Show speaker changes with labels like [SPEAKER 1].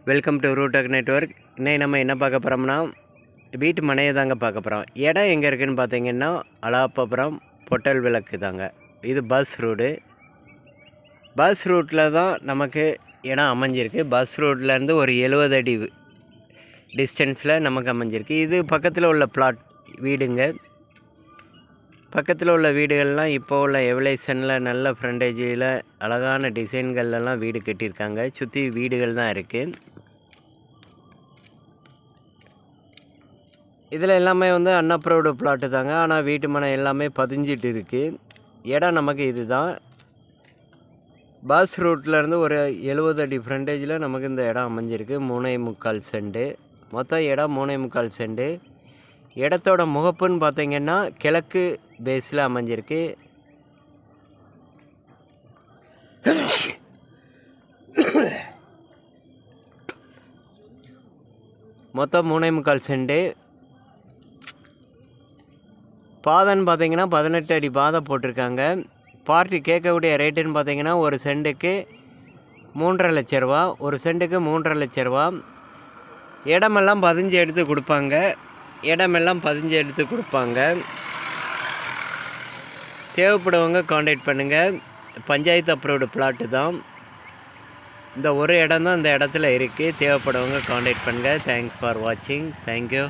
[SPEAKER 1] Welcome to ரூடெக் network. இன்னைக்கு நம்ம என்ன பார்க்க போகிறோம்னா வீட்டு மனையை தாங்க பார்க்க போகிறோம். இடம் எங்கே இருக்குதுன்னு பார்த்தீங்கன்னா அலாப்பபுரம் பொட்டல் விளக்கு தாங்க. இது பஸ் ரூட்டில் தான் நமக்கு இடம் அமைஞ்சிருக்கு. பஸ் ரூட்லேருந்து ஒரு 70 அடி டிஸ்டன்ஸில் நமக்கு அமைஞ்சிருக்கு. இது பக்கத்தில் உள்ள பிளாட் வீடுங்க. பக்கத்தில் உள்ள வீடுகள்லாம் இப்போ உள்ள எவலேஷனில் நல்ல ஃப்ரண்டேஜில் அழகான டிசைன்கள்லாம் வீடு கட்டியிருக்காங்க. சுற்றி வீடுகள் தான் இருக்குது. இதில் எல்லாமே அன்அப்ரூவ்டு பிளாட்டு தாங்க. ஆனால் வீட்டு மனை எல்லாமே பதிஞ்சிட்டு இருக்குது. இடம் நமக்கு இது தான். பஸ் ரூட்லேருந்து ஒரு 70 அடி ஃப்ரண்டேஜில் நமக்கு இந்த இடம் அமைஞ்சிருக்கு. 3.25 சென்ட். மொத்தம் இடம் 3.25 சென்ட். இடத்தோட முகப்புன்னு பார்த்தீங்கன்னா கிழக்கு பேஸில் அமைஞ்சிருக்கு. மொத்தம் 3.25 சென்ட். பாதைன்னு பார்த்தீங்கன்னா 18 அடி பாதை போட்டிருக்காங்க. பார்ட்டி கேட்கக்கூடிய ரேட்டுன்னு பார்த்தீங்கன்னா ஒரு சென்ட்டுக்கு 3.5 லட்ச ரூபா. ஒரு சென்ட்டுக்கு 3.5 லட்ச ரூபா. இடமெல்லாம் பதிஞ்சு எடுத்து கொடுப்பாங்க. தேவைப்படுவங்க காண்டாக்ட் பண்ணுங்கள். பஞ்சாயத்து அப்ரூவ்டு பிளாட்டு தான். இந்த ஒரு இடம் தான் இந்த இடத்துல இருக்குது. தேவைப்படுவங்க காண்டாக்ட் பண்ணுங்கள். தேங்க்ஸ் ஃபார் வாட்சிங். தேங்க்யூ.